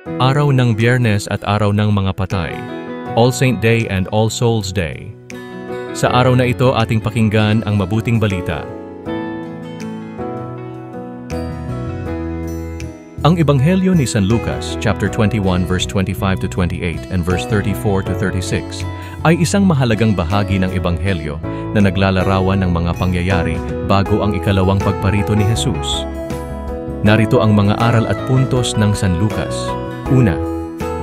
Araw ng Biyernes at Araw ng Mga Patay, All Saint Day and All Souls Day. Sa araw na ito ating pakinggan ang mabuting balita. Ang Ebanghelyo ni San Lucas, chapter 21, verse 25 to 28 and verse 34 to 36 ay isang mahalagang bahagi ng Ebanghelyo na naglalarawan ng mga pangyayari bago ang ikalawang pagparito ni Jesus. Narito ang mga aral at puntos ng San Lucas. Una,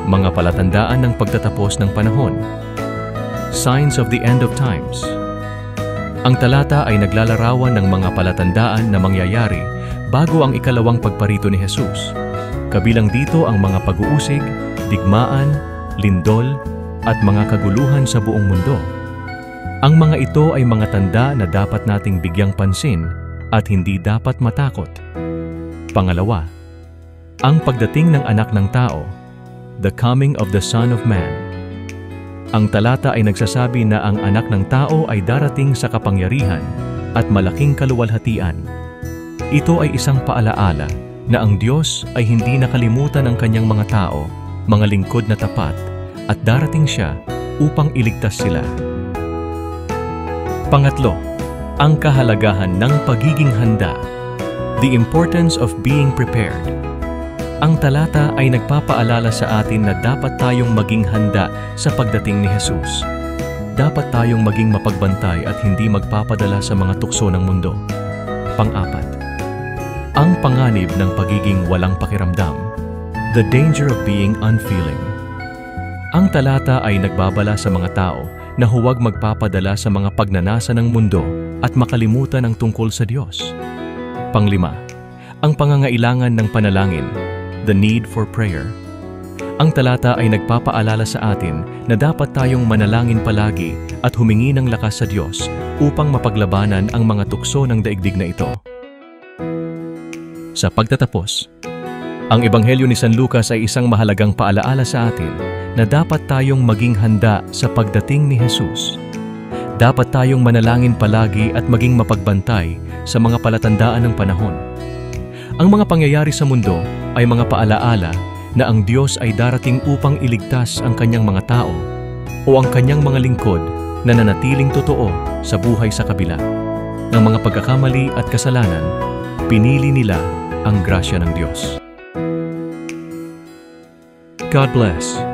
mga palatandaan ng pagtatapos ng panahon. Signs of the End of Times. Ang talata ay naglalarawan ng mga palatandaan na mangyayari bago ang ikalawang pagparito ni Jesus. Kabilang dito ang mga pag-uusig, digmaan, lindol, at mga kaguluhan sa buong mundo. Ang mga ito ay mga tanda na dapat nating bigyang pansin at hindi dapat matakot. Pangalawa, ang pagdating ng anak ng tao, the coming of the Son of Man. Ang talata ay nagsasabi na ang anak ng tao ay darating sa kapangyarihan at malaking kaluwalhatian. Ito ay isang paalaala na ang Diyos ay hindi nakalimutan ang kanyang mga tao, mga lingkod na tapat, at darating siya upang iligtas sila. Pangatlo, ang kahalagahan ng pagiging handa. The importance of being prepared. Ang talata ay nagpapaalala sa atin na dapat tayong maging handa sa pagdating ni Jesus. Dapat tayong maging mapagbantay at hindi magpapadala sa mga tukso ng mundo. Pang-apat, ang panganib ng pagiging walang pakiramdam. The danger of being unfeeling. Ang talata ay nagbabala sa mga tao na huwag magpapadala sa mga pagnanasa ng mundo at makalimutan ang tungkol sa Diyos. Panglima, ang pangangailangan ng panalangin. The need for prayer. Ang talata ay nagpapaalala sa atin na dapat tayong manalangin palagi at humingi ng lakas sa Diyos upang mapaglabanan ang mga tukso ng daigdig na ito. Sa pagtatapos, ang Ebanghelyo ni San Lucas ay isang mahalagang paalaala sa atin na dapat tayong maging handa sa pagdating ni Jesus. Dapat tayong manalangin palagi at maging mapagbantay sa mga palatandaan ng panahon. Ang mga pangyayari sa mundo ay mga paalaala na ang Diyos ay darating upang iligtas ang kanyang mga tao o ang kanyang mga lingkod na nanatiling totoo sa buhay sa kabila. Ng mga pagkakamali at kasalanan, pinili nila ang grasya ng Diyos. God bless.